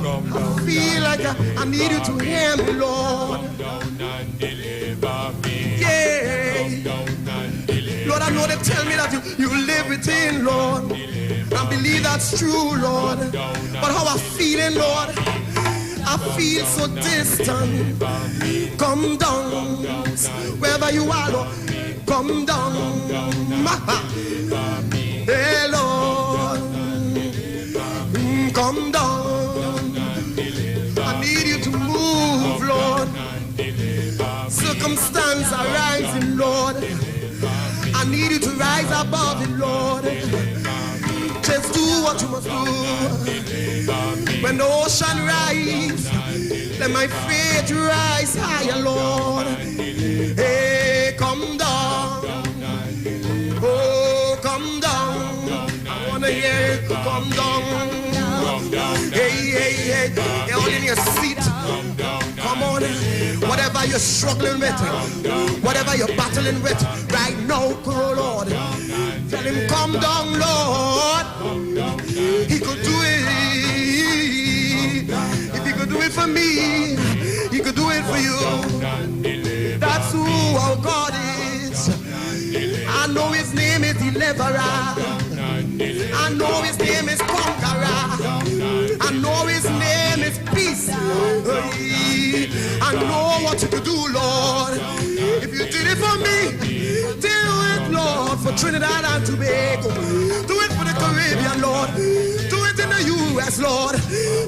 I feel like I need you to hear me, Lord. Come down and deliver me. Yeah. Lord, I know they tell me that you live within, Lord. I believe that's true, Lord. But how I feeling, Lord? I feel so distant. Come down, wherever you are, Lord. Come down, hey Lord. Come down. I need you to move, Lord. Circumstance are rising, Lord. I need you to rise above it, Lord. Just do what you must do. When the ocean rise, let my faith rise higher, Lord. Hey, come down. Oh, come down. I wanna hear it. Come down. Hey, hey, hey. You're all in your seat. Come on. Whatever you're struggling with, whatever you're battling with, right now, oh Lord. Tell him, come down, Lord. He could do it. If he could do it for me, he could do it for you. That's who our God is. I know his name is Deliverer. I know his name is Conqueror. I know his name is Peace. I know what you could do, Lord. If you did it for me, do it, Lord, for Trinidad and Tobago. Do it for the Caribbean, Lord. Do it in the U.S., Lord.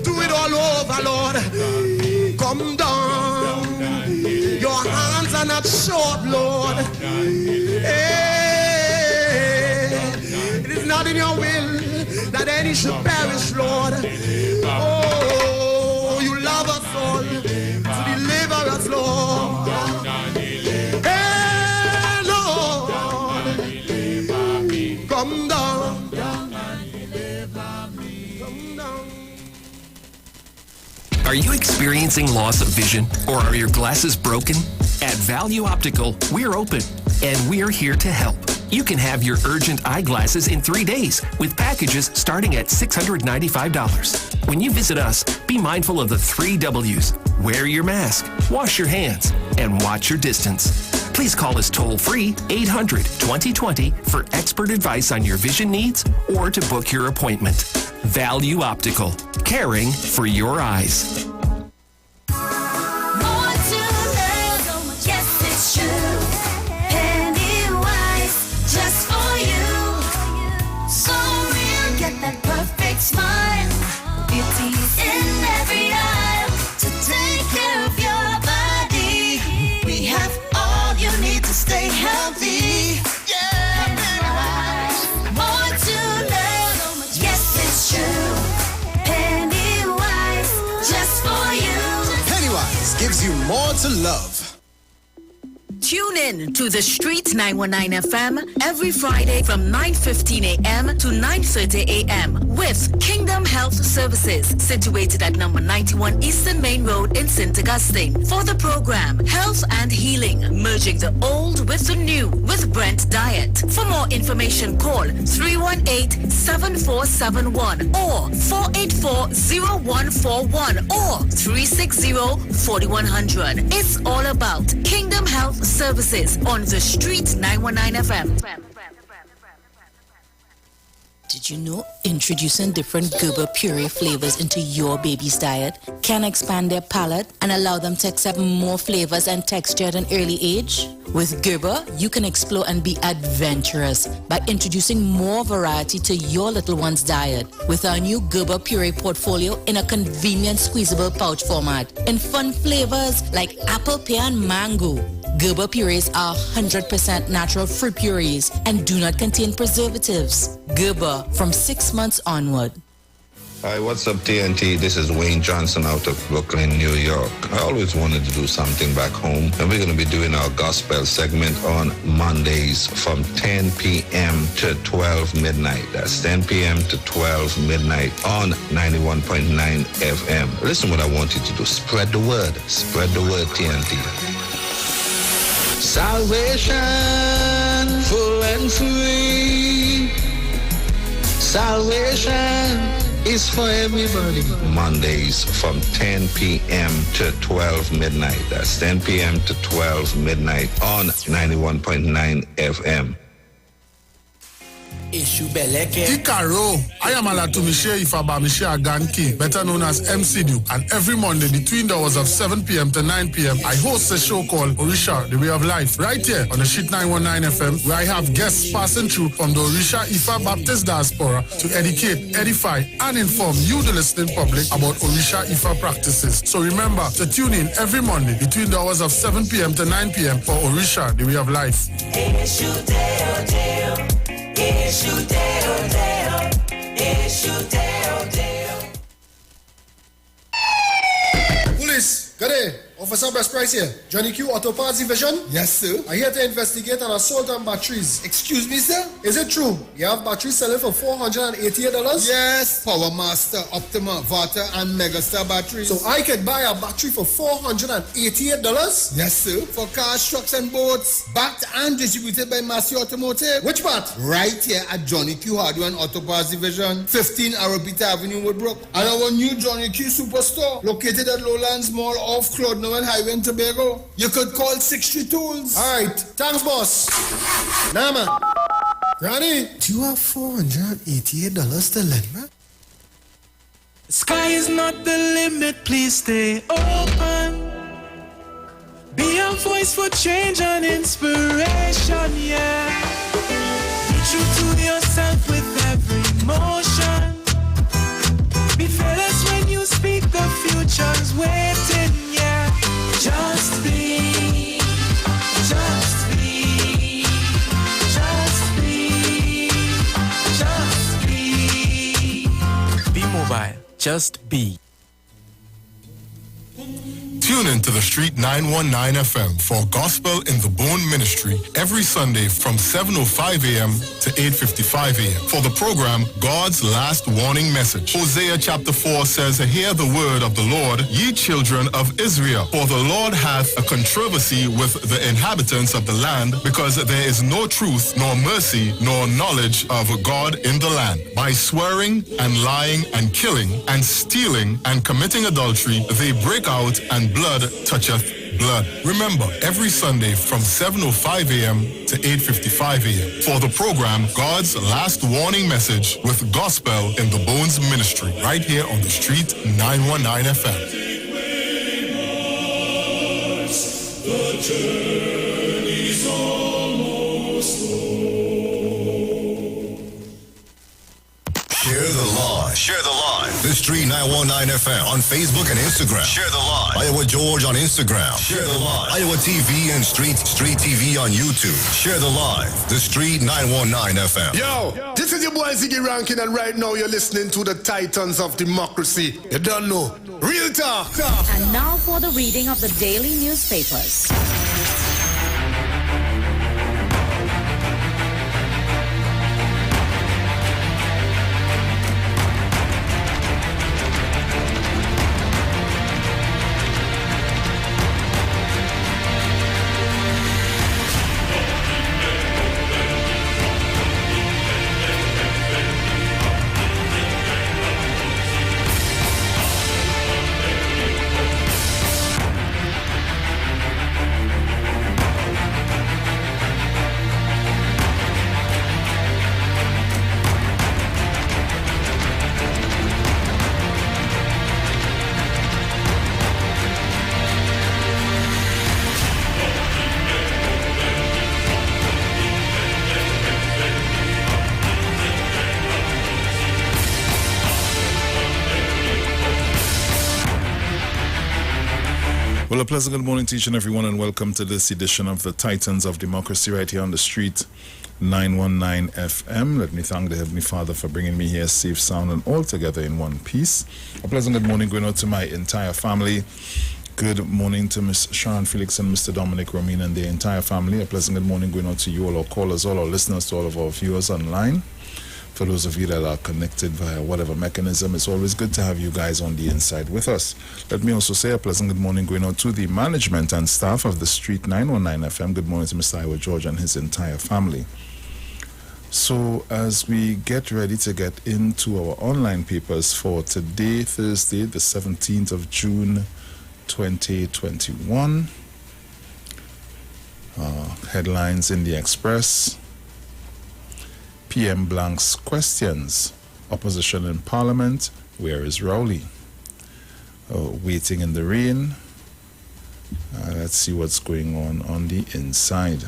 Do it all over, Lord. Come down. Your hands are not short, Lord. Hey, it is not in your will that any should perish, Lord. Oh, you love us all to deliver us, Lord. Hey, Lord, come down. Come down. Are you experiencing loss of vision, or are your glasses broken? At Value Optical, we're open, and we're here to help. You can have your urgent eyeglasses in 3 days with packages starting at $695. When you visit us, be mindful of the 3 W's. Wear your mask, wash your hands, and watch your distance. Please call us toll-free 800-2020 for expert advice on your vision needs or to book your appointment. Value Optical, caring for your eyes. Smile, beauty's in every aisle to take care of your body. We have all you need to stay healthy. Yeah, more to love. Yes, it's true. Pennywise, just for you. Pennywise gives you more to love. Tune in to The Street 919 FM every Friday from 9:15 a.m. to 9:30 a.m. with Kingdom Health Services, situated at number 91 Eastern Main Road in St. Augustine. For the program, Health and Healing, merging the old with the new with Brent Diet. For more information, call 318-7471 or 484-0141 or 360-4100. It's all about Kingdom Health Services on The Street 919 FM. Did you know introducing different Gerber puree flavors into your baby's diet can expand their palate and allow them to accept more flavors and texture at an early age? With Gerber, you can explore and be adventurous by introducing more variety to your little one's diet with our new Gerber puree portfolio in a convenient squeezable pouch format in fun flavors like apple, pear, and mango. Gerber purees are 100% natural fruit purees and do not contain preservatives. Gerber, from 6 months onward. Hi, what's up, TNT? This is Wayne Johnson out of Brooklyn, New York. I always wanted to do something back home, and we're going to be doing our gospel segment on Mondays from 10 p.m. to 12 midnight. That's 10 p.m. to 12 midnight on 91.9 FM. Listen what I want you to do. Spread the word. Spread the word, TNT. Salvation, full and free. Salvation is for everybody. Mondays from 10 p.m. to 12 midnight. That's 10 p.m. to 12 midnight on 91.9 FM. Ikaro, I am Alatumishe Ifabamishe Aganki, better known as MC Duke, and every Monday between the hours of 7 p.m. to 9 p.m. I host a show called Orisha, The Way of Life, right here on the Street 919 FM, where I have guests passing through from the Orisha Ifa Baptist Diaspora to educate, edify, and inform you, the listening public, about Orisha Ifa practices. So remember to tune in every Monday between the hours of 7 p.m. to 9 p.m. for Orisha, The Way of Life. Police, good day. Officer Best Price here. Johnny Q Auto Parts Division? Yes, sir. I'm here to investigate an assault on batteries. Excuse me, sir? Is it true you have batteries selling for $488? Yes. Power Master, Optima, Vata, and Megastar batteries. So I could buy a battery for $488? Yes, sir. For cars, trucks, and boats. Backed and distributed by Massey Automotive. Which part? Right here at Johnny Q Hardware and Auto Parts Division, 15 Arabita Avenue, Woodbrook. And our new Johnny Q Superstore, located at Lowlands Mall off Claude Noel Highway in Tobago. You could call 63 Tools. All right. Thanks, boss. Nah, man. Granny, do you have $488 to lend, man? Sky is not the limit, please stay open. Be a voice for change and inspiration, yeah. Be true to yourself with every motion. Be fearless when you speak, the future's waiting, yeah. Just be, just be, just be, just be. Be mobile, just be. Tune in to the Street 919 FM for Gospel in the Bone Ministry every Sunday from 7:05 a.m. to 8:55 a.m. for the program God's Last Warning Message. Hosea chapter 4 says, "Hear the word of the Lord, ye children of Israel, for the Lord hath a controversy with the inhabitants of the land, because there is no truth, nor mercy, nor knowledge of God in the land. By swearing and lying and killing and stealing and committing adultery, they break out, and blood toucheth blood." Remember, every Sunday from 7:05 a.m. to 8:55 a.m. for the program God's Last Warning Message with Gospel in the Bones Ministry, right here on the Street 919 FM. The journey's almost Share the live. Share the live. The Street 919 FM on Facebook and Instagram. Share the live. Iowa George on Instagram. Share the live. Iowa TV and Street TV on YouTube. Share the live. The Street 919 FM. Yo, this is your boy Ziggy Rankin, and right now you're listening to the Titans of Democracy. You don't know. Real talk. And now for the reading of the daily newspapers. Well, a pleasant good morning to each and everyone, and welcome to this edition of the Titans of Democracy right here on the Street 919 FM. Let me thank the Heavenly Father for bringing me here safe, sound, and all together in one piece. A pleasant good morning going out to my entire family. Good morning to Miss Sharon Felix and Mr. Dominic Romine and their entire family. A pleasant good morning going out to you all our callers, all our listeners, to all of our viewers online. For those of you that are connected via whatever mechanism, it's always good to have you guys on the inside with us. Let me also say a pleasant good morning going out to the management and staff of the Street 919 FM. Good morning to Mr. IWER George and his entire family. So as we get ready to get into our online papers for today, Thursday, the 17th of June, 2021, headlines in the Express. PM blanks questions. Opposition in Parliament. Where is Rowley? Waiting in the rain. Let's see what's going on the inside.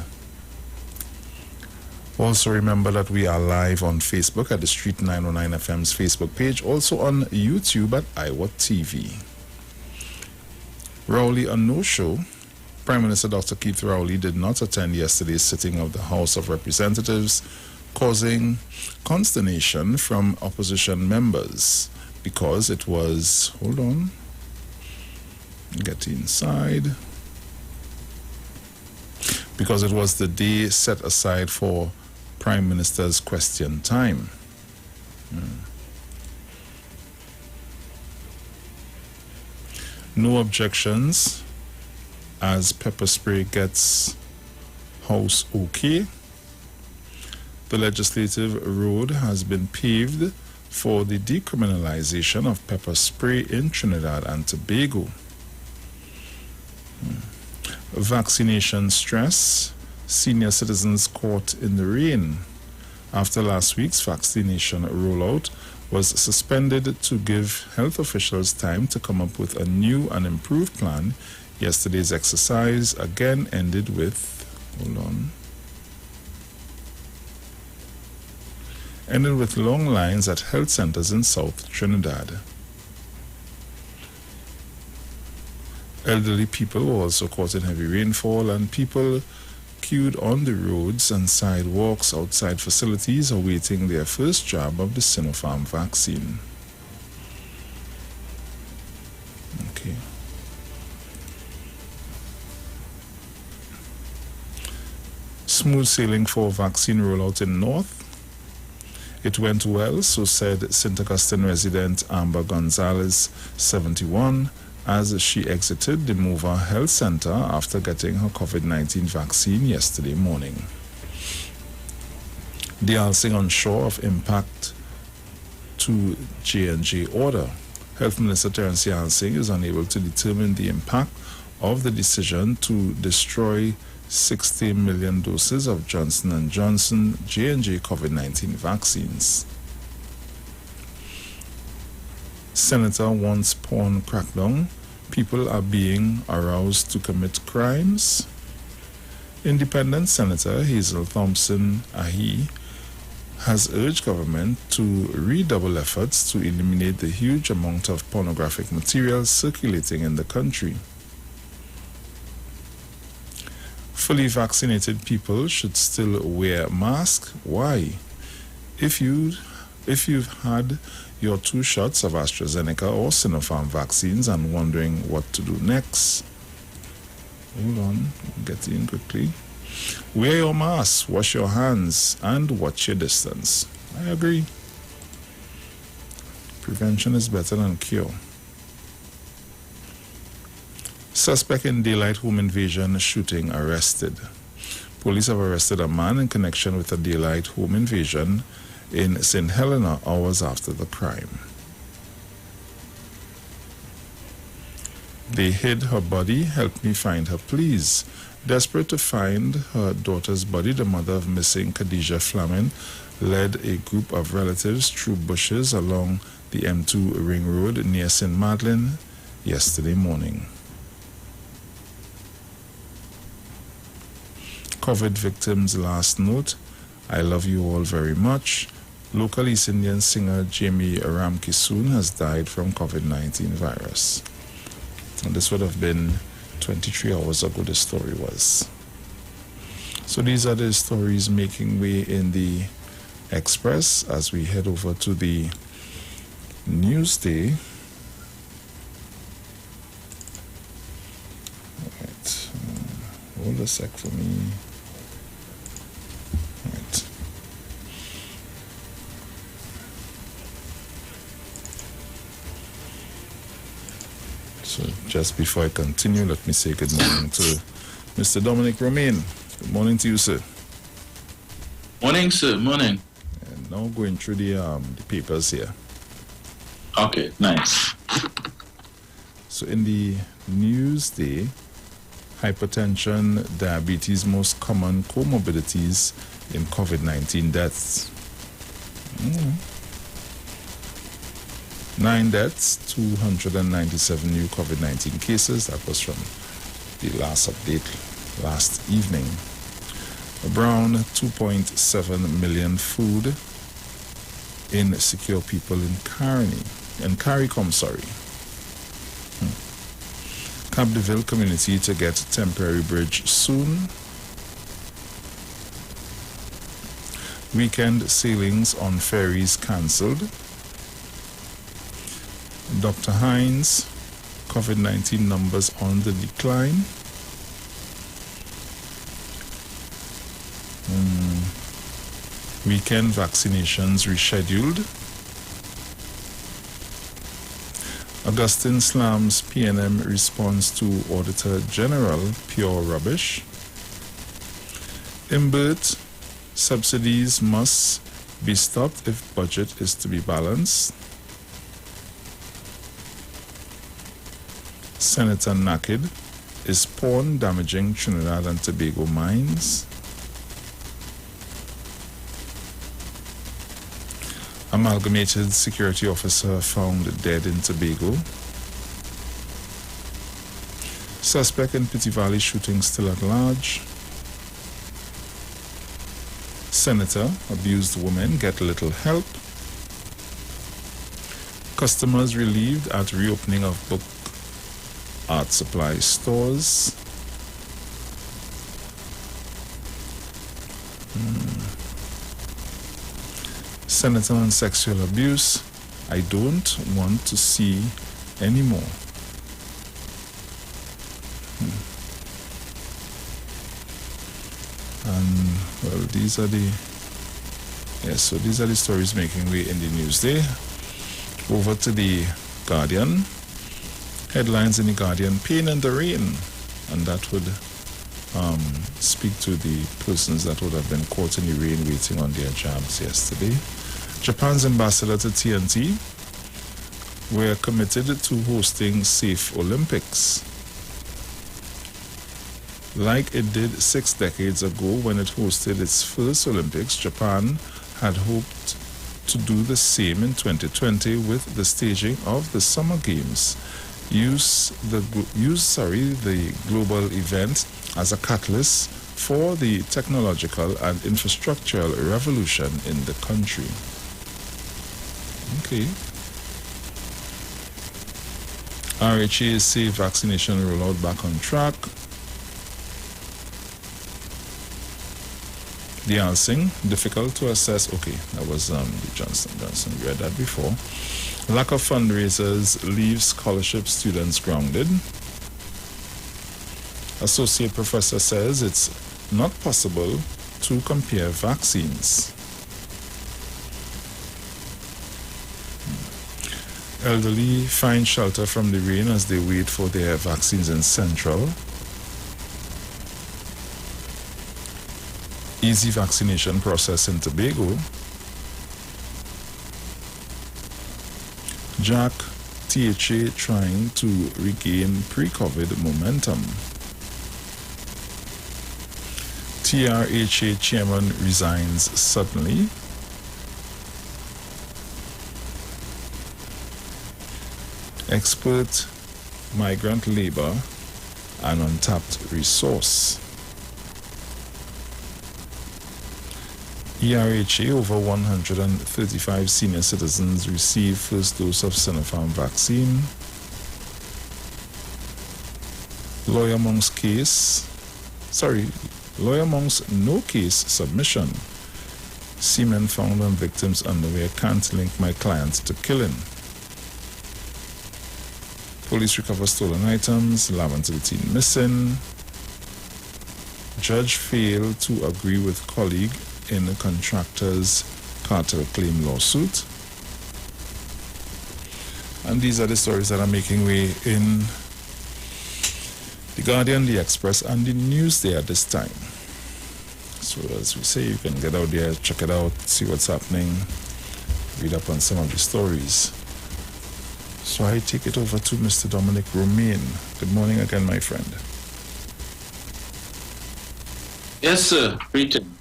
Also remember that we are live on Facebook at the Street 919 FM's Facebook page. Also on YouTube at IWER TV. Rowley on no-show. Prime Minister Dr. Keith Rowley did not attend yesterday's sitting of the House of Representatives, causing consternation from opposition members because it was, hold on, get inside, because it was the day set aside for Prime Minister's question time. No objections as pepper spray gets House okay. The legislative road has been paved for the decriminalization of pepper spray in Trinidad and Tobago. Vaccination stress. Senior citizens caught in the rain. After last week's vaccination rollout was suspended to give health officials time to come up with a new and improved plan, yesterday's exercise again ended with, ended with long lines at health centers in South Trinidad. Elderly people were also caught in heavy rainfall, and people queued on the roads and sidewalks outside facilities awaiting their first jab of the Sinopharm vaccine. Okay. Smooth sailing for vaccine rollout in North. It went well, so said St. Augustine resident Amber Gonzalez, 71, as she exited the Mover Health Center after getting her COVID-19 vaccine yesterday morning. The Alsing onshore of impact to J&J order. Health Minister Terence Alsing is unable to determine the impact of the decision to destroy 60 million doses of Johnson & Johnson J&J COVID-19 vaccines. Senator wants porn crackdown. People are being aroused to commit crimes. Independent Senator Hazel Thompson Ahi has urged government to redouble efforts to eliminate the huge amount of pornographic material circulating in the country. Fully vaccinated people should still wear masks. Why? If you've had your 2 shots of AstraZeneca or Sinopharm vaccines and wondering what to do next, hold on, get in quickly. Wear your mask, wash your hands, and watch your distance. I agree. Prevention is better than cure. Suspect in daylight home invasion shooting arrested. Police have arrested a man in connection with a daylight home invasion in St. Helena hours after the crime. They hid her body. Help me find her, please. Desperate to find her daughter's body, the mother of missing Khadijah Flamin led a group of relatives through bushes along the M2 Ring Road near St. Madeleine yesterday morning. COVID victims' last note: I love you all very much. Local East Indian singer Jamie Ramkisoon has died from COVID-19 virus. And this would have been 23 hours ago, the story was. So these are the stories making way in the Express as we head over to the Newsday. All right. Hold a sec for me. All right. So just before I continue, let me say good morning to Mr. Dominic Romain. Good morning to you, sir. Morning, sir. Morning. And now going through the papers here. Okay, nice. So in the news day, hypertension, diabetes, most common comorbidities in COVID-19 deaths. 9 deaths, 297 new COVID-19 cases. That was from the last update last evening. Around 2.7 million food insecure people in CARICOM, Capdeville community to get temporary bridge soon. Weekend sailings on ferries cancelled. Dr. Hines, COVID-19 numbers on the decline. Weekend vaccinations rescheduled. Augustine slams PNM response to Auditor General pure rubbish. IMBERT subsidies must be stopped if budget is to be balanced. Senator Naked, is porn damaging Trinidad and Tobago mines? Amalgamated security officer found dead in Tobago. Suspect in Pity Valley shooting still at large. Senator, abused woman get little help. Customers relieved at reopening of book art supply stores. Senator on sexual abuse, I don't want to see anymore. And well, these are the stories making way in the news day. Over to the Guardian. Headlines in the Guardian: pain in the rain, and that would speak to the persons that would have been caught in the rain waiting on their jobs yesterday. Japan's ambassador to TNT: we're committed to hosting safe Olympics. Like it did 6 decades ago when it hosted its first Olympics, Japan had hoped to do the same in 2020 with the staging of the Summer Games. Use the global event as a catalyst for the technological and infrastructural revolution in the country. Okay. RHA safe vaccination rollout back on track. The Alsing, difficult to assess. Okay, that was the Johnson. We read that before. Lack of fundraisers leaves scholarship students grounded. Associate professor says it's not possible to compare vaccines. Elderly find shelter from the rain as they wait for their vaccines in Central. Easy vaccination process in Tobago. Jack, THA trying to regain pre-COVID momentum. TRHA chairman resigns suddenly. Expert migrant labor, an untapped resource. ERHA, over 135 senior citizens receive first dose of Sinopharm vaccine. Lawyer Monk's no case submission. Semen found on victim's underwear can't link my client to killing. Police recover stolen items, 11 to the teen missing. Judge failed to agree with colleague in a contractor's cartel claim lawsuit. And these are the stories that are making way in The Guardian, The Express, and the Newsday at this time. So as we say, you can get out there, check it out, see what's happening, read up on some of the stories. So I take it over to Mr. Dominic Romaine. Good morning again, my friend. Yes, sir. Greeting.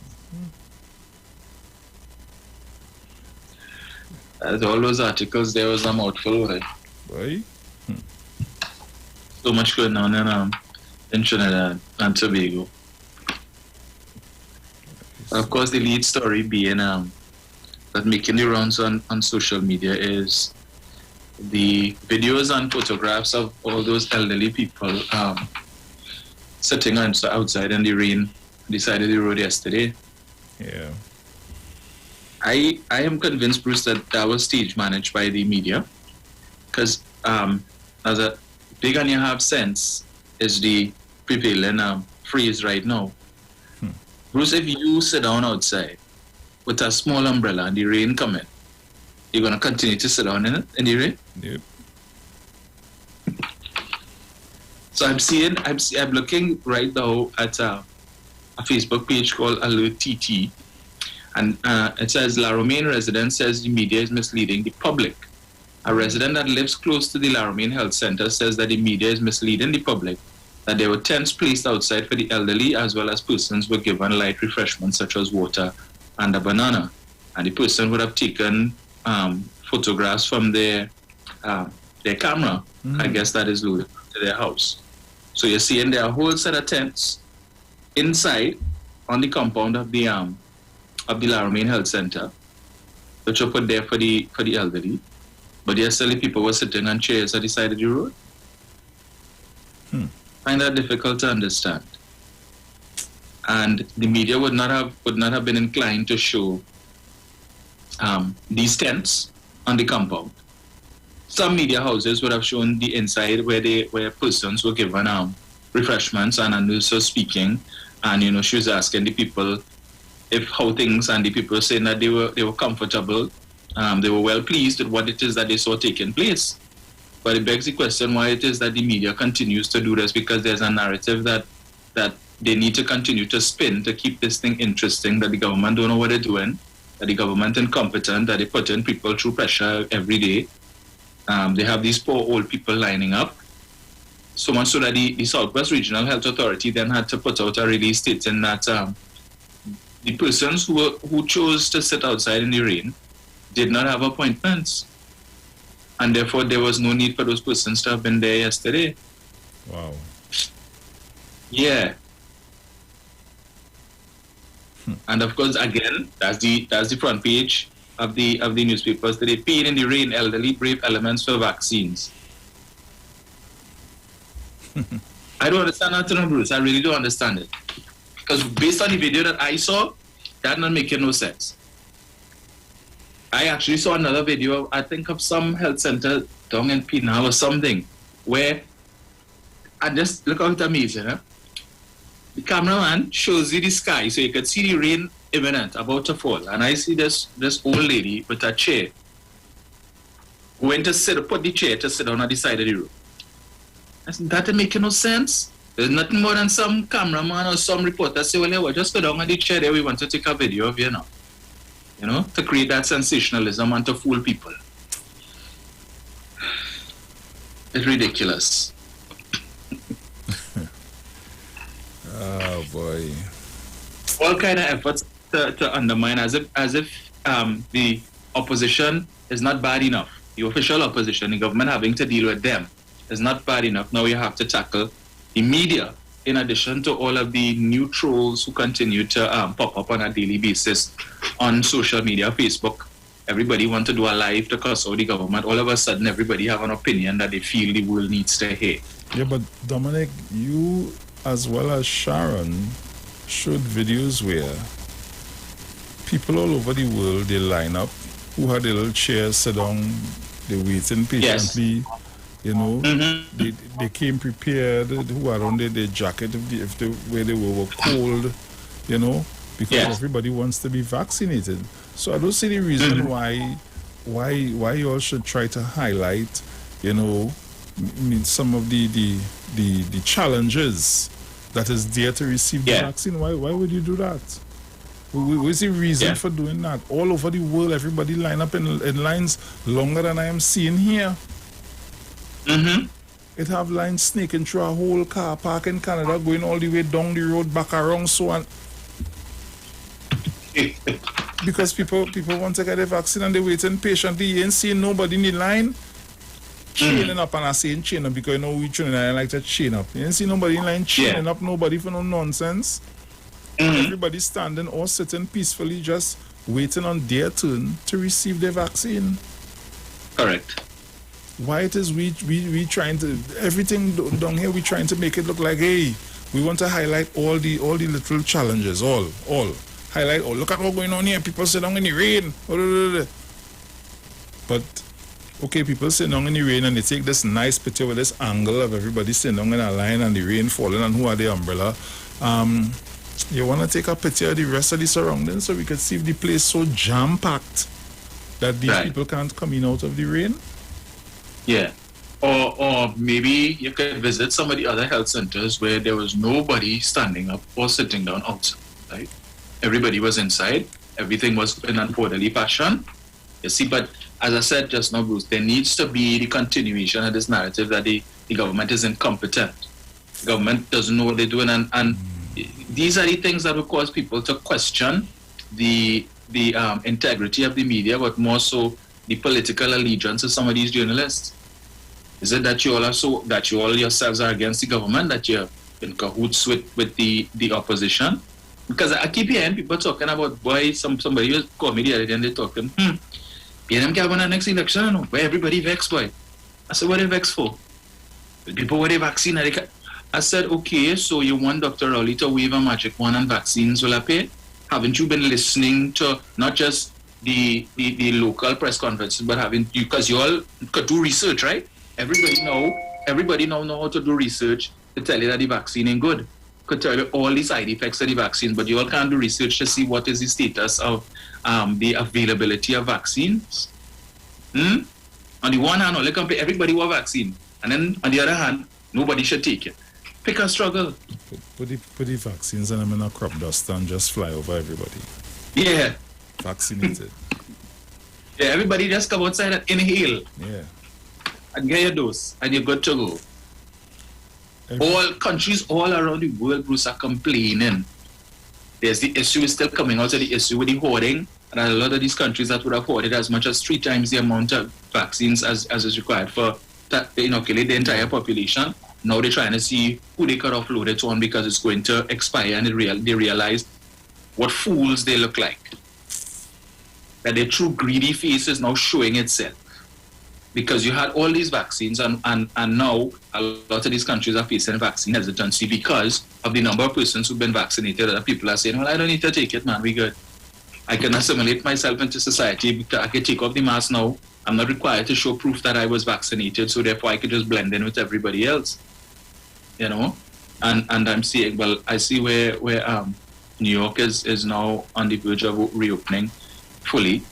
As all those articles, there was a mouthful, right? Right? So much going on in Trinidad and Tobago. Of course, the lead story being that making the rounds on social media is the videos and photographs of all those elderly people sitting outside in the rain on the side of the road yesterday. Yeah. I am convinced, Bruce, that was stage managed by the media, because as a big and you have sense is the prevailing phrase right now. Bruce, if you sit down outside with a small umbrella and the rain coming, you're going to continue to sit down in the rain? Yep. So I'm looking right now at a Facebook page called Alert TT, and it says, La Romaine resident says the media is misleading the public. A resident that lives close to the La Romaine Health Center says that the media is misleading the public, that there were tents placed outside for the elderly as well as persons were given light refreshments such as water and a banana. And the person would have taken photographs from their camera, I guess that is loaded to their house. So you're seeing there are a whole set of tents inside on the compound of the La Romaine Health Center, which were put there for the elderly. But yesterday people were sitting on chairs at the side of the road. Find that difficult to understand. And the media would not have been inclined to show these tents on the compound. Some media houses would have shown the inside where persons were given refreshments, and a nurse was speaking, and she was asking the people how things, and the people were saying that they were comfortable, they were well pleased with what it is that they saw taking place. But it begs the question why it is that the media continues to do this, because there's a narrative that they need to continue to spin to keep this thing interesting, that the government don't know what they're doing, that the government incompetent, that they put in people through pressure every day. They have these poor old people lining up. So much so that the Southwest Regional Health Authority then had to put out a release stating that the persons who chose to sit outside in the rain did not have appointments. And therefore, there was no need for those persons to have been there yesterday. Wow. Yeah. And of course, again, that's the front page of the newspapers. They paid in the rain, elderly brave elements for vaccines. I don't understand that, Bruce. I really don't understand it. Because based on the video that I saw, that not making no sense. I actually saw another video, I think, of some health center down in Penal or something, where, and just look how it's amazing, huh? The cameraman shows you the sky, so you can see the rain imminent, about to fall. And I see this old lady with a chair, who went to put the chair to sit down at the side of the road. That doesn't make no sense. There's nothing more than some cameraman or some reporter say, well, yeah, just go down on the chair there, we want to take a video of you now. To create that sensationalism and to fool people. It's ridiculous. Oh boy. All kind of efforts to undermine, as if the opposition is not bad enough. The official opposition, the government having to deal with them, is not bad enough. Now you have to tackle the media, in addition to all of the new trolls who continue to pop up on a daily basis on social media, Facebook. Everybody want to do a live to cuss out the government. All of a sudden, everybody have an opinion that they feel the world needs to hear. Yeah, but Dominic, you as well as Sharon showed videos where people all over the world, they line up, who had a little chair, sit down, they waiting patiently. Yes. They came prepared, who are under their jacket where they were cold, because everybody wants to be vaccinated. So I don't see the reason why you all should try to highlight, some of the challenges that is there to receive the vaccine. Why would you do that? What's the reason for doing that? All over the world, everybody line up in lines longer than I am seeing here. It have lines snaking through a whole car park in Canada, going all the way down the road, back around, so on. Because people want to get the vaccine and they waiting patiently. You ain't seeing nobody in the line chaining up, and I saying chain up because you know we Trinidad like to chain up. You ain't see nobody in line chaining up, nobody for no nonsense. Everybody standing or sitting peacefully, just waiting on their turn to receive their vaccine. Correct. Why it is we trying to everything down here, we trying to make it look like, hey, we want to highlight all the little challenges, all highlight. Oh, look at what's going on here. People sit down in the rain. But okay, people sit down in the rain and they take this nice picture with this angle of everybody sitting down in a line and the rain falling and who are the umbrella. You want to take a picture of the rest of the surroundings so we can see if the place so jam packed that these people can't come in out of the rain. Yeah. Or maybe you could visit some of the other health centers where there was nobody standing up or sitting down outside. Right? Everybody was inside. Everything was in an orderly fashion. You see, but as I said just now, Bruce, there needs to be the continuation of this narrative that the government is incompetent. The government doesn't know what they're doing, and these are the things that will cause people to question the integrity of the media, but more so the political allegiance of some of these journalists. Is it that you all yourselves are against the government, that you're in cahoots with the opposition? Because I keep hearing people talking about, boy, somebody was called me the other day and they're talking, BNM can win the next election, you know, where everybody vexed, boy. I said, what are they vexed for? The people with the vaccine, I said, okay, so you want Dr. Rowley to wave a magic wand and vaccines will appear? Haven't you been listening to not just the local press conferences, but because you all could do research, right? Everybody now know how to do research to tell you that the vaccine ain't good. Could tell you all the side effects of the vaccine, but you all can't do research to see what is the status of the availability of vaccines. On the one hand, only compare everybody with a vaccine, and then on the other hand, nobody should take it. Pick a struggle. Put the vaccines and them in a crop duster and just fly over everybody. Yeah. Vaccinated. Yeah, everybody just come outside and inhale. Yeah. And get your dose, and you're good to go. All countries all around the world, Bruce, are complaining. There's the issue is still coming out of the issue with the hoarding, and a lot of these countries that would have hoarded as much as 3 times the amount of vaccines as is required to inoculate the entire population. Now they're trying to see who they could offload it on because it's going to expire, and they realize what fools they look like. That their true greedy face is now showing itself. Because you had all these vaccines, and now a lot of these countries are facing vaccine hesitancy because of the number of persons who've been vaccinated. Other people are saying, well, I don't need to take it, man, we good. I can assimilate myself into society because I can take off the mask now. I'm not required to show proof that I was vaccinated, so therefore I could just blend in with everybody else. You know? And I'm seeing, well, I see where New York is now on the verge of reopening fully,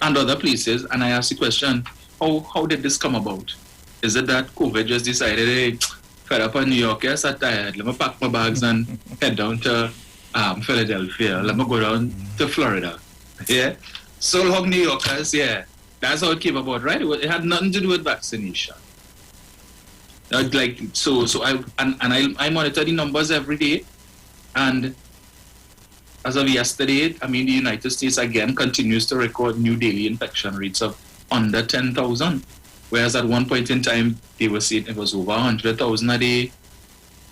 and other places, and I ask the question, how did this come about? Is it that COVID just decided, hey, fed up on New York, yes, I'm tired, let me pack my bags and head down to Philadelphia, let me go down to Florida, yeah? So long New Yorkers, yeah, that's how it came about, right? It had nothing to do with vaccination. I monitor the numbers every day, and as of yesterday, I mean, the United States again continues to record new daily infection rates of under 10,000, whereas at one point in time they were saying it was over 100,000 a day,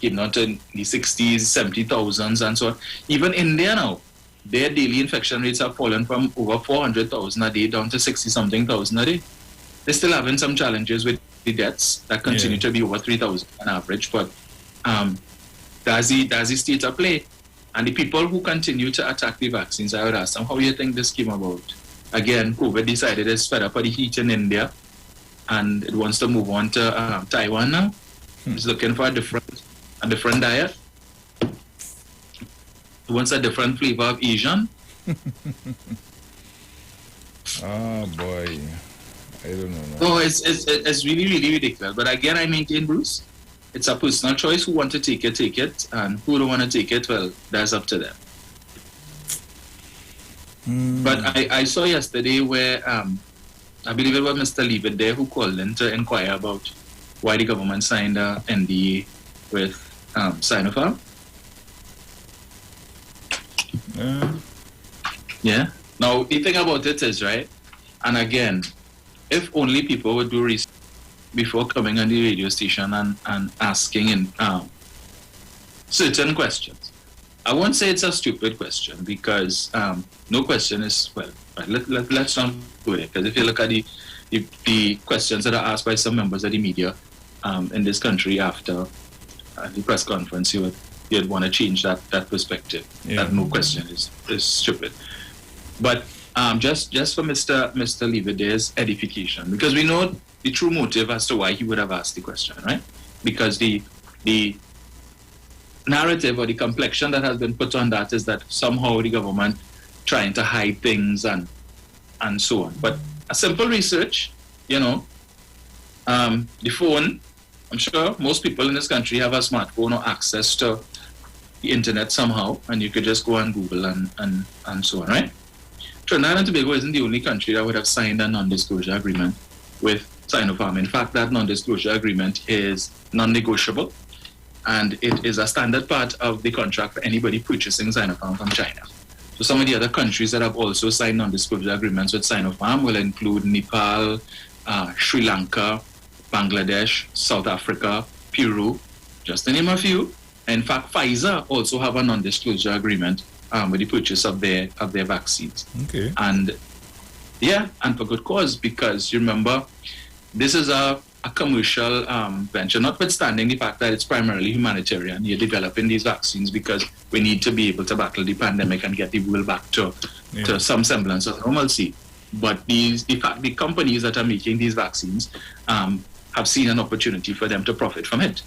came down to the 60s, 70,000s, and so on. Even India now, their daily infection rates have fallen from over 400,000 a day down to 60-something thousand a day. They're still having some challenges with the deaths that continue to be over 3,000 on average, but that's the state of play. And the people who continue to attack the vaccines, I would ask them, how do you think this came about? Again, COVID decided it's fed up with the heat in India, and it wants to move on to Taiwan now. It's looking for a different diet. It wants a different flavor of Asian. Oh boy, I don't know. No, it's really, really ridiculous. But again, I maintain, Bruce, it's a personal choice. Who want to take it, and who don't want to take it, well, that's up to them. But I saw yesterday where I believe it was Mr. Leavitt there who called in to inquire about why the government signed a NDA with Sinopharm. Yeah. Now, the thing about it is, right, and again, if only people would do research before coming on the radio station and asking certain questions. I won't say it's a stupid question because no question is, well, let's not do it. Because if you look at the questions that are asked by some members of the media in this country after the press conference, you'd want to change that perspective. Yeah. That no question is stupid. But just for Mr. Leavitt, there's edification. Because we know the true motive as to why he would have asked the question, right? Because the narrative or the complexion that has been put on that is that somehow the government trying to hide things and so on. But a simple research, the phone, I'm sure most people in this country have a smartphone or access to the internet somehow, and you could just go on Google and so on, right? Trinidad and Tobago isn't the only country that would have signed a non-disclosure agreement with Sinopharm. In fact, that non-disclosure agreement is non-negotiable, and it is a standard part of the contract for anybody purchasing Sinopharm from China. So some of the other countries that have also signed non-disclosure agreements with Sinopharm will include Nepal, Sri Lanka, Bangladesh, South Africa, Peru, just to name a few. In fact, Pfizer also have a non-disclosure agreement with the purchase of their vaccines. Okay. And and for good cause, because you remember, this is a commercial venture, notwithstanding the fact that it's primarily humanitarian. You're developing these vaccines because we need to be able to battle the pandemic and get the world back to some semblance of normalcy. But the companies that are making these vaccines have seen an opportunity for them to profit from it.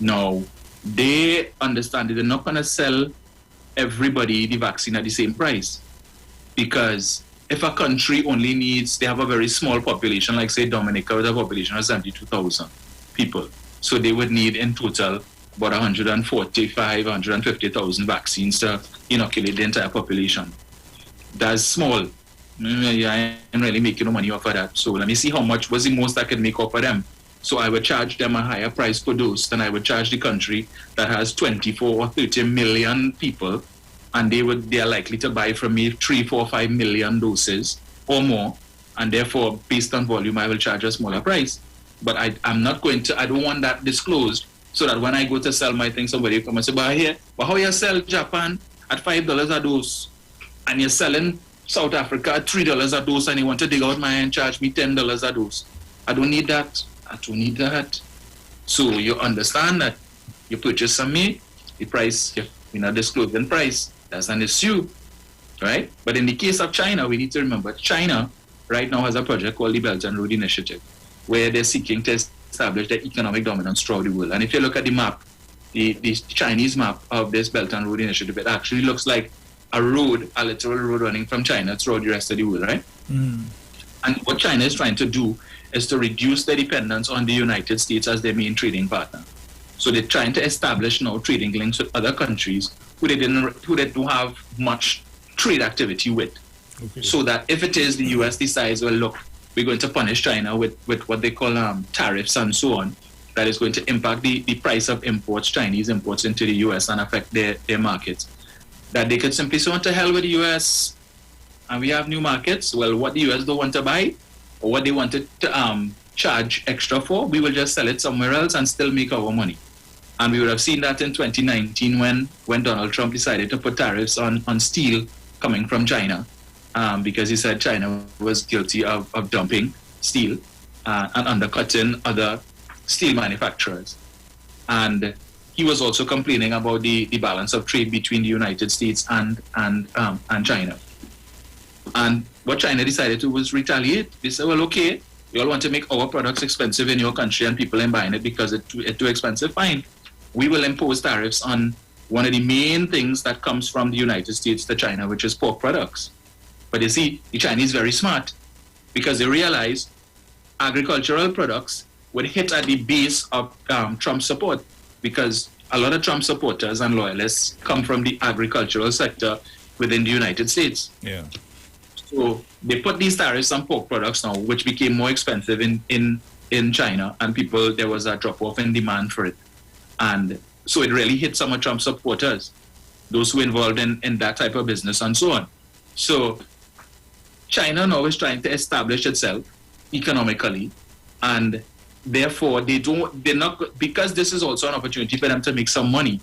Now, they understand that they're not going to sell everybody the vaccine at the same price, because if a country only needs, they have a very small population, like say Dominica with a population of 72,000 people, so they would need in total about 150,000 vaccines to inoculate the entire population. That's small. I ain't really making no money off of that, so let me see how much was the most I could make off of them. So I would charge them a higher price per dose than I would charge the country that has 24 or 30 million people, and they are likely to buy from me 3, 4, 5 million doses or more, and therefore, based on volume, I will charge a smaller price. But I don't want that disclosed, so that when I go to sell my thing, somebody will come and say, but how you sell Japan at $5 a dose, and you're selling South Africa at $3 a dose, and you want to dig out my and charge me $10 a dose? I don't need that. So you understand that you purchase from me, the price, you're not disclosing price. That's an issue, right? But in the case of China, we need to remember China right now has a project called the Belt and Road Initiative, where they're seeking to establish their economic dominance throughout the world. And if you look at the map, the Chinese map of this Belt and Road Initiative, it actually looks like a literal road running from China throughout the rest of the world, right? Mm. And what China is trying to do is to reduce their dependence on the United States as their main trading partner. So they're trying to establish now trading links with other countries who they don't have much trade activity with. Okay. So that if it is the US decides, well, look, we're going to punish China with what they call tariffs and so on, that is going to impact the price of imports, Chinese imports into the US, and affect their markets, that they could simply say, to hell with the US, and we have new markets. Well, what the US don't want to buy, or what they wanted to charge extra for, we will just sell it somewhere else and still make our money. And we would have seen that in 2019 when Donald Trump decided to put tariffs on steel coming from China, because he said China was guilty of dumping steel and undercutting other steel manufacturers. And he was also complaining about the balance of trade between the United States and China. And what China decided to was retaliate. They said, well, okay, you all want to make our products expensive in your country and people ain't buying it because it's too expensive, fine. We will impose tariffs on one of the main things that comes from the United States to China, which is pork products. But you see, the Chinese very smart, because they realize agricultural products would hit at the base of Trump support, because a lot of Trump supporters and loyalists come from the agricultural sector within the United States. Yeah. So they put these tariffs on pork products now, which became more expensive in China, and there was a drop-off in demand for it. And so it really hit some of Trump's supporters, those who were involved in that type of business and so on. So China now is trying to establish itself economically, and therefore they're not, because this is also an opportunity for them to make some money.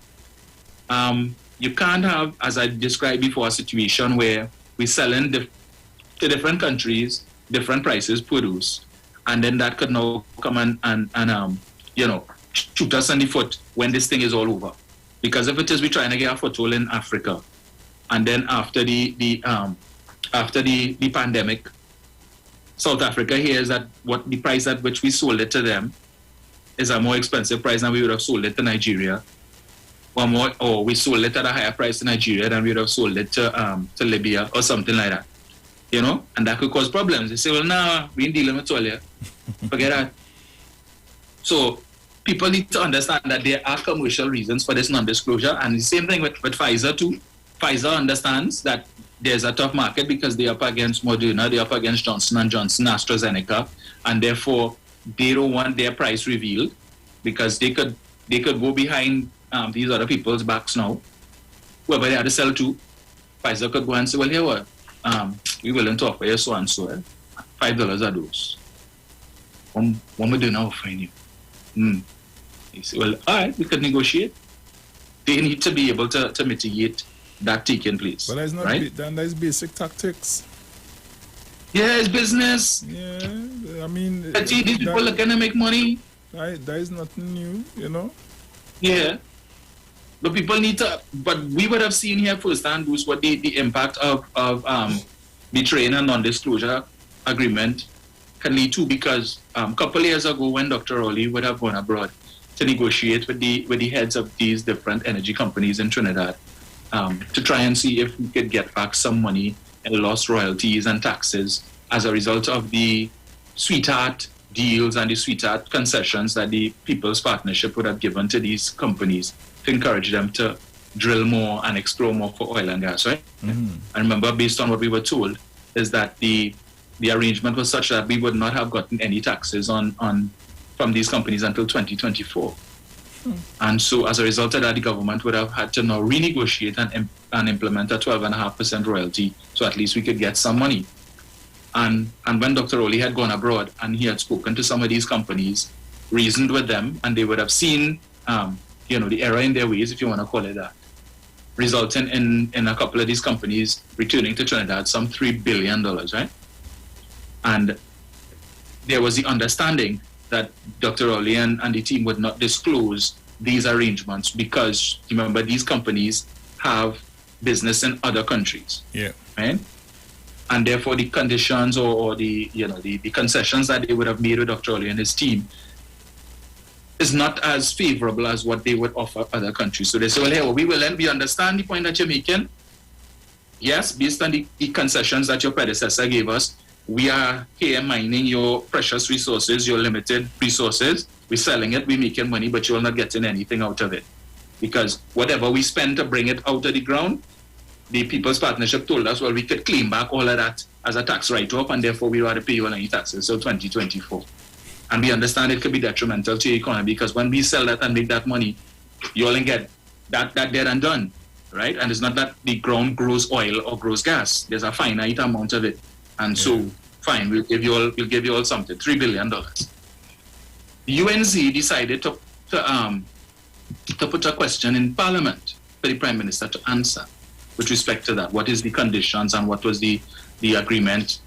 You can't have, as I described before, a situation where we sell in to different countries, different prices produce, and then that could now come and shoot us in the foot when this thing is all over. Because if it is, we're trying to get a foothold in Africa, and then after the pandemic, South Africa hears that what the price at which we sold it to them is a more expensive price than we would have sold it to Nigeria, or we sold it at a higher price to Nigeria than we would have sold it to Libya or something like that. And that could cause problems. They say, well, nah, we ain't dealing with all here. Forget that. So people need to understand that there are commercial reasons for this non-disclosure, and the same thing with Pfizer too. Pfizer understands that there's a tough market because they're up against Moderna, they're up against Johnson & Johnson, AstraZeneca, and therefore they don't want their price revealed because they could go behind these other people's backs now, whoever they had to sell to. Pfizer could go and say, well, here what? We're willing to offer you so and so, $5 a dose. What Moderna offering you? You say, well, all right, we could negotiate. They need to be able to mitigate that taking place. But that's not right? That's basic tactics. Yeah, it's business. Yeah, I mean... These people are going to make money. That is nothing new, Yeah. But people need to... But we would have seen here firsthand what the impact of betraying a non-disclosure agreement can lead to, because a couple of years ago when Dr. Rowley would have gone abroad to negotiate with the heads of these different energy companies in Trinidad to try and see if we could get back some money in lost royalties and taxes as a result of the sweetheart deals and the sweetheart concessions that the People's Partnership would have given to these companies to encourage them to drill more and explore more for oil and gas, right? Mm-hmm. I remember, based on what we were told, is that the arrangement was such that we would not have gotten any taxes from these companies until 2024. And so as a result of that, the government would have had to now renegotiate and implement a 12.5% royalty, so at least we could get some money. And when Dr. Rowley had gone abroad and he had spoken to some of these companies, reasoned with them, and they would have seen the error in their ways, if you want to call it that, resulting in a couple of these companies returning to Trinidad some $3 billion, right? And there was the understanding that Dr. Rowley and the team would not disclose these arrangements because, remember, these companies have business in other countries. Yeah. Right? And therefore the conditions or the concessions that they would have made with Dr. Rowley and his team is not as favorable as what they would offer other countries. So they say, well, hey, we understand the point that you're making. Yes, based on the concessions that your predecessor gave us, we are here mining your precious resources, your limited resources. We're selling it, we're making money, but you're not getting anything out of it. Because whatever we spend to bring it out of the ground, the People's Partnership told us, well, we could claim back all of that as a tax write-off, and therefore we don't have to pay you any taxes till 2024. And we understand it could be detrimental to your economy, because when we sell that and make that money, you only get that dead and done, right? And it's not that the ground grows oil or grows gas. There's a finite amount of it. And so, fine, we'll give you all something, $3 billion. The UNZ decided to put a question in Parliament for the Prime Minister to answer with respect to that. What is the conditions and what was the agreement?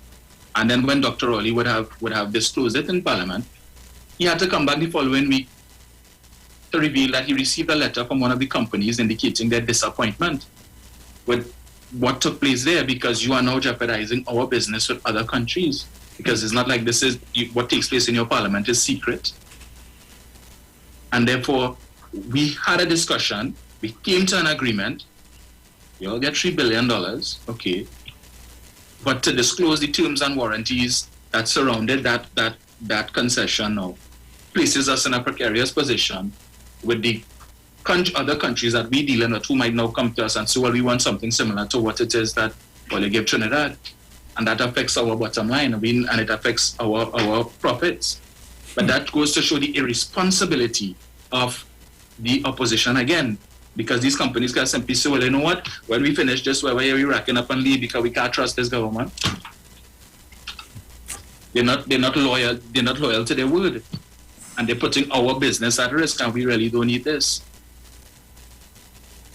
And then when Dr. Rowley would have disclosed it in Parliament, he had to come back the following week to reveal that he received a letter from one of the companies indicating their disappointment with what took place there, because you are now jeopardizing our business with other countries. Because it's not like what takes place in your parliament is secret. And therefore, we had a discussion, we came to an agreement, you all get $3 billion, okay. But to disclose the terms and warranties that surrounded that concession now places us in a precarious position with the other countries that we dealing with who might now come to us and say, well, we want something similar to what it is that you give Trinidad. and that affects our bottom line. And it affects our profits. But that goes to show the irresponsibility of the opposition again, because these companies can simply say, well, you know what? When we finish this, why are we racking up and leave because we can't trust this government? They're not loyal to their word, and they're putting our business at risk, and we really don't need this.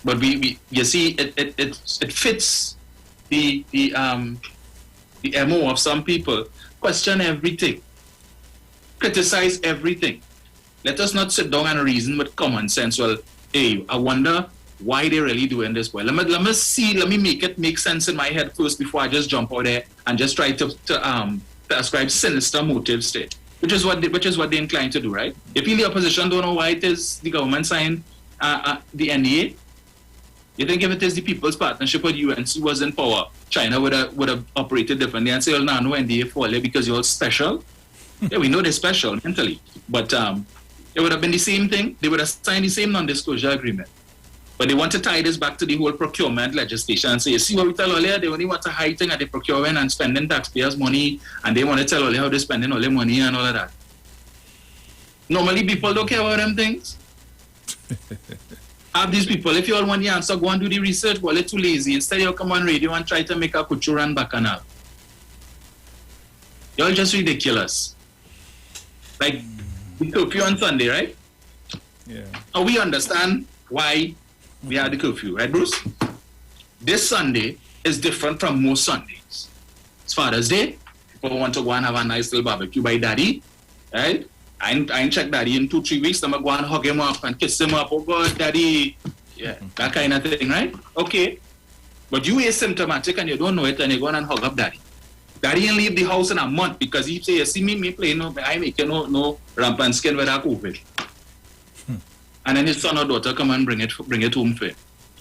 But you see, it fits the MO of some people. Question everything, criticize everything. Let us not sit down and reason with common sense. Well, hey, I wonder why they're really doing this. Well, let me make it make sense in my head first before I just jump out there and just try to ascribe sinister motives to it, which is what they're inclined to do, right? If the opposition don't know why it is the government signed the NDA, you think if it is the People's Partnership or the UNC was in power, China would have operated differently and say, oh, no NDA for you because you're special. Yeah, we know they're special mentally, but it would have been the same thing. They would have signed the same non-disclosure agreement. But they want to tie this back to the whole procurement legislation and say, you see what we tell earlier, they only want to hide thing at the procurement and spending taxpayers' money, and they want to tell all how they're spending all their money and all of that. Normally, people don't care about them things. Have these people, if you all want the answer, go and do the research, but they're too lazy. Instead, you come on radio and try to make a couture and bacchanal. You're just ridiculous. Like, the curfew on Sunday, right? Yeah. Now, we understand why we had the curfew, right, Bruce? This Sunday is different from most Sundays. It's Father's Day. People want to go and have a nice little barbecue by Daddy, right? I ain't checked Daddy in 2-3 weeks. I'm going to go and hug him up and kiss him up. Oh, God, Daddy. Yeah, that kind of thing, right? Okay. But you asymptomatic and you don't know it, and you're going and hug up Daddy. Daddy ain't leave the house in a month because he say, you see me play, I make you no rampant skin with that COVID. And then his son or daughter come and bring it home for him.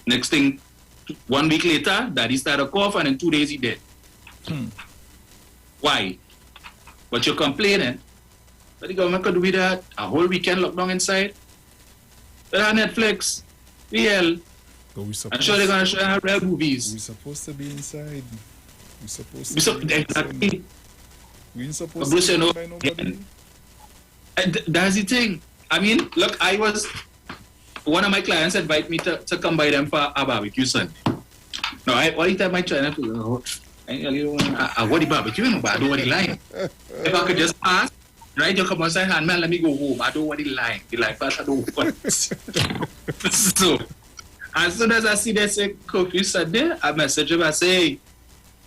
Next thing, 1 week later, Daddy started a cough, and in 2 days he dead. Why? But you're complaining. But the government could do with that. A whole weekend lockdown inside. They have Netflix, VL. I'm sure they're going to show real movies. We're supposed to be inside. We're supposed to be exactly. We ain't supposed to be by nobody. And that's the thing. I mean, look, one of my clients invited me to come by them for a barbecue Sunday. Now, all the time I try to I want the barbecue, but I don't want the line. If I could just pass, right, you come outside and man, let me go home. I don't want the line. The line pass, I don't want it. So, as soon as I see they say curfew Sunday, I message them, I say, hey,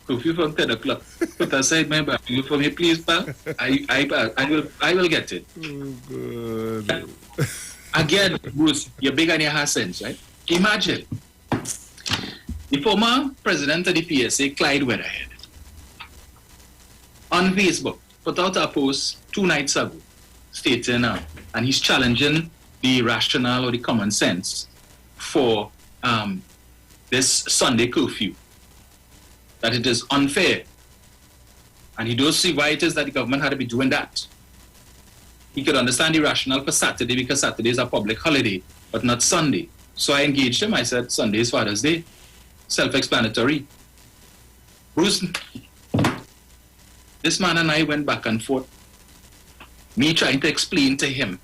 curfew from 10 o'clock. Put aside my barbecue for me, please, pal. I will get it. Oh, good. Again, Bruce, you're big on your heart sense, right? Imagine the former president of the PSA, Clyde Weatherhead, on Facebook, put out a post 2 nights ago stating, and he's challenging the rationale or the common sense for this Sunday curfew, that it is unfair. And he does see why it is that the government had to be doing that. He could understand the rationale for Saturday because Saturday is a public holiday, but not Sunday. So I engaged him. I said, Sunday is Father's Day. Self-explanatory. Bruce, this man and I went back and forth. Me trying to explain to him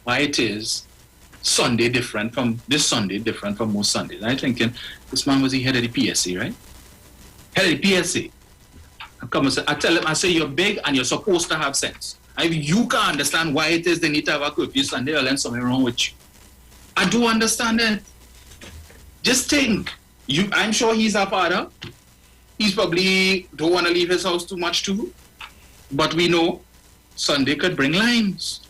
why it is Sunday different from most Sundays. And I'm thinking, this man was the head of the PSA, right? Head of the PSA. I tell him, I say, you're big and you're supposed to have sense. If you can't understand why it is they need to have a curfew Sunday, I'll learn something wrong with you. I do understand that. Just think. I'm sure he's a father. He's probably don't want to leave his house too much too. But we know Sunday could bring limes.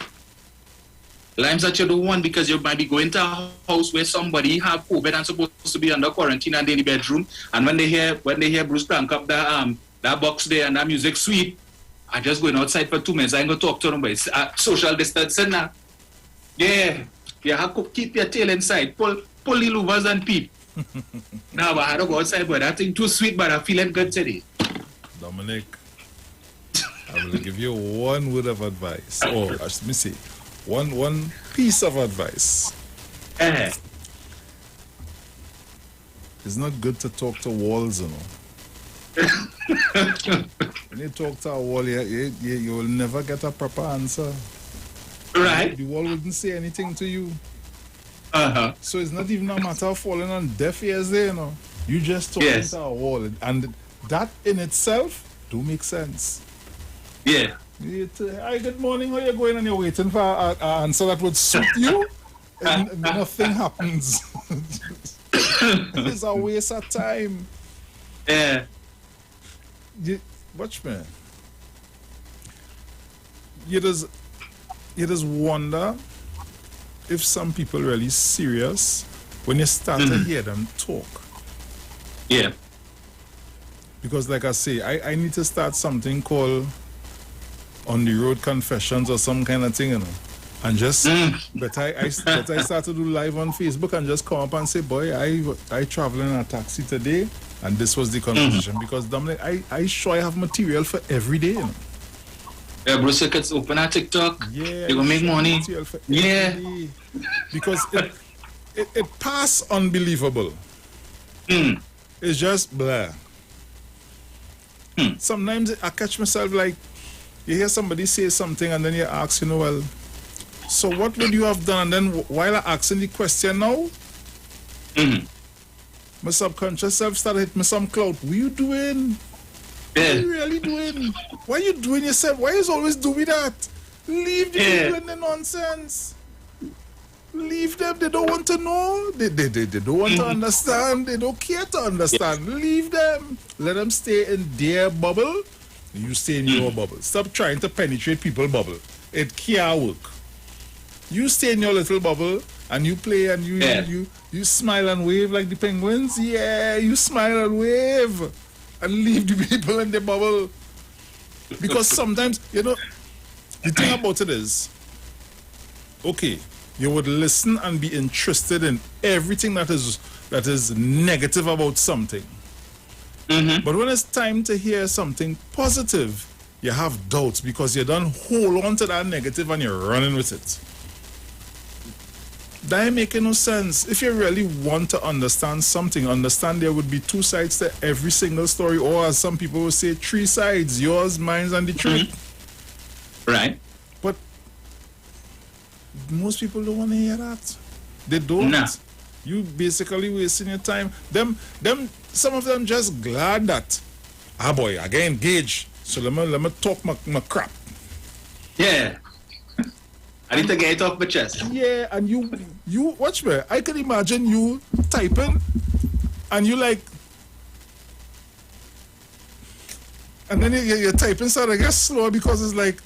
Limes that you don't want because you might be going to a house where somebody have COVID and supposed to be under quarantine and in the bedroom. And when they hear Bruce crank up that box there and that music sweet, I just going outside for 2 minutes. I ain't going to talk to them, but it's social distancing now. Yeah, you have to keep your tail inside. Pull the louvers and peep. Now, but I had to go outside, but that thing too sweet, but I'm feeling good today. Dominic, I will give you one word of advice. Or, let me see, one piece of advice. It's not good to talk to walls, you know. When you talk to a wall, you will never get a proper answer. Right. The wall wouldn't say anything to you. Uh-huh. So it's not even a matter of falling on deaf ears there, You just talking to a wall. And that in itself do make sense. Yeah. Hi, good morning. How you going? And you're waiting for an answer that would suit you. And nothing happens. It's a waste of time. Yeah. Watch me. You just wonder if some people really serious when you start to hear them talk. Yeah. Because like I say, I need to start something called On the Road Confessions or some kind of thing, And just but I start to do live on Facebook and just come up and say, boy, I travel in a taxi today and this was the conversation. Because Dominic, I sure I have material for every day, Yeah, Bruce, you could open a TikTok. Yeah, you gonna make money. Yeah. Because it pass unbelievable. It's just blah. Sometimes I catch myself like, you hear somebody say something and then you ask, well, so what would you have done? And then while I asking the question now, my subconscious self started hitting me some clout. What you doing? What are you really doing? Why are you doing yourself? Why is always doing that? Leave the people in the nonsense. Leave them. They don't want to know. They don't want to understand. They don't care to understand. Leave them. Let them stay in their bubble. You stay in your bubble. Stop trying to penetrate people's bubble. It can't work. You stay in your little bubble and you play and you smile and wave like the penguins. Yeah, you smile and wave and leave the people in the bubble. Because sometimes, the thing about it is, okay, you would listen and be interested in everything that is negative about something. But when it's time to hear something positive, you have doubts because you don't hold on to that negative and you're running with it. That ain't making no sense. If you really want to understand something, understand there would be two sides to every single story, or as some people will say, three sides, yours, mine, and the truth. Right. But most people don't want to hear that. They don't. Nah. You basically wasting your time. Some of them just glad that, boy, I get engaged, so let me talk my crap. Yeah. I need to get it off my chest. Yeah, and you watch me. I can imagine you typing, and you like, and then you're typing so I get slower because it's like,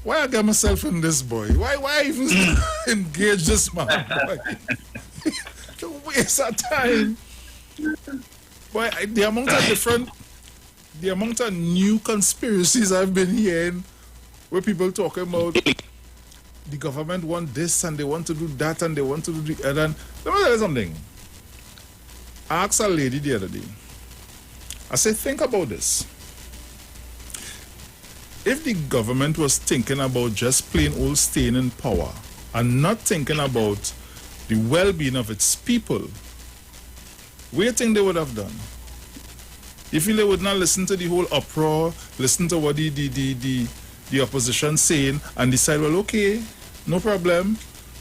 why I got myself in this, boy? Why I even engage this man? Boy? Don't waste our time. Boy, the amount of new conspiracies I've been hearing, where people talking about the government want this and they want to do that and they want to do the other. Let me tell you something. I asked a lady the other day. I said, think about this. If the government was thinking about just plain old staying in power and not thinking about the well-being of its people, what do you think they would have done? You feel they would not listen to the whole uproar, listen to what the opposition saying, and decide, well, okay, no problem.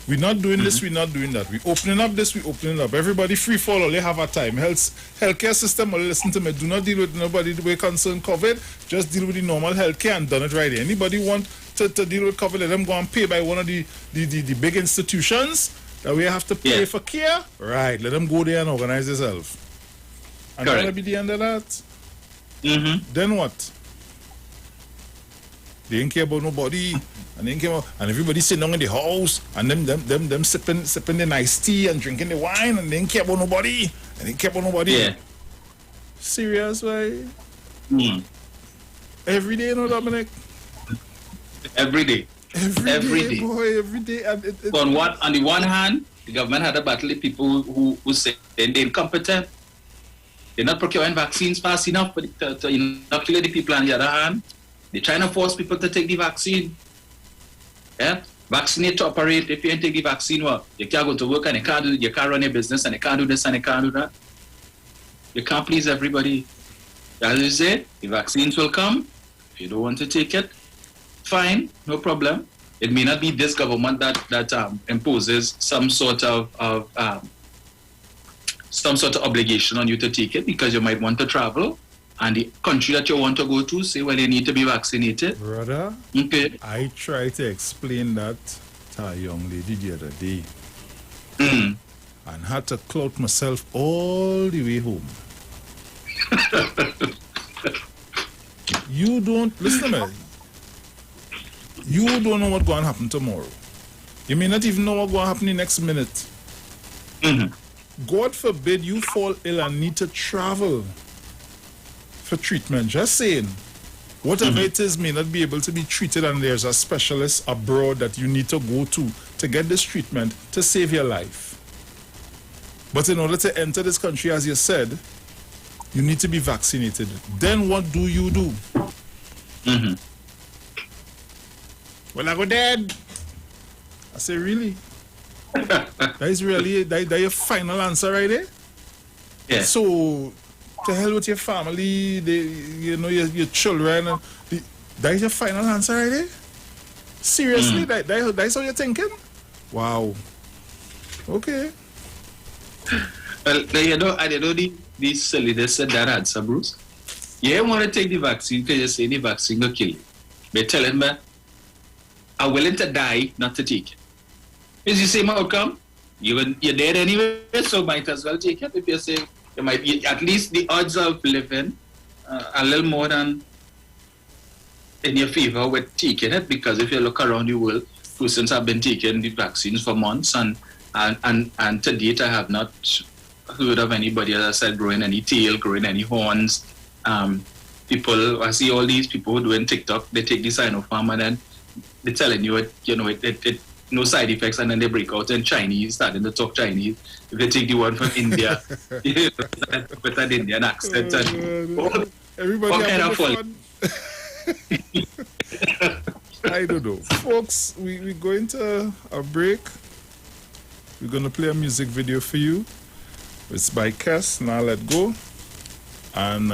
We're not doing this, we're not doing that. We're opening up this, we're opening up. Everybody free fall, all they have a time. Healthcare system, all listen to me. Do not deal with nobody the way concern COVID. Just deal with the normal healthcare and done it right. Anybody want to deal with COVID, let them go and pay by one of the big institutions that we have to pay for care. Right, let them go there and organize themselves. And that'll be the end of that. Then what? They ain't care about nobody, and they ain't care about, and everybody sitting down in the house, and them sipping the nice tea and drinking the wine, and they ain't care about nobody, and they ain't care about nobody. Yeah. Serious, way. Every day, Dominic. Every day. Every day, boy, every day. And on the one hand, the government had a battle with people who say they're incompetent. They're not procuring vaccines fast enough to inoculate the people. On the other hand, they're trying to force people to take the vaccine. Yeah? Vaccinate to operate. If you ain't take the vaccine, well, you can't go to work and you can't run your business and you can't do this and you can't do that. You can't please everybody. As you say, the vaccines will come. If you don't want to take it, fine, no problem. It may not be this government that imposes some sort of obligation on you to take it, because you might want to travel, and the country that you want to go to say, well, you need to be vaccinated. Brother, okay. I tried to explain that to a young lady the other day, and had to clout myself all the way home. You don't, listen to me, you don't know what's going to happen tomorrow. You may not even know what's going to happen the next minute. God forbid you fall ill and need to travel for treatment. Just saying, whatever it is may not be able to be treated, and there's a specialist abroad that you need to go to get this treatment to save your life. But in order to enter this country, as you said, you need to be vaccinated. Then what do you do? Well, I go dead. I say, really? That is really that your final answer right there? Yeah. So, to hell with your family, your children. That is your final answer right there? Seriously? That's how you're thinking? Wow. Okay. Well, I know the silliness of that answer, Bruce. You want to take the vaccine because you say the vaccine will kill you. But telling me, I'm willing to die not to take it. It's the same outcome. You're dead anyway, so might as well take it. If you say you might be, at least the odds of living a little more than in your favor with taking it, because if you look around the world, persons have been taking the vaccines for months, and to date I have not heard of anybody, as I said, growing any tail, growing any horns. People, I see all these people doing TikTok, they take the Sinopharm and then they're telling you it no side effects, and then they break out in Chinese, starting to talk Chinese. If they take the one from India, with an Indian accent, and everybody all kind of fun. I don't know. Folks, we're going to a break. We're going to play a music video for you. It's by Cass, Now Let Go. And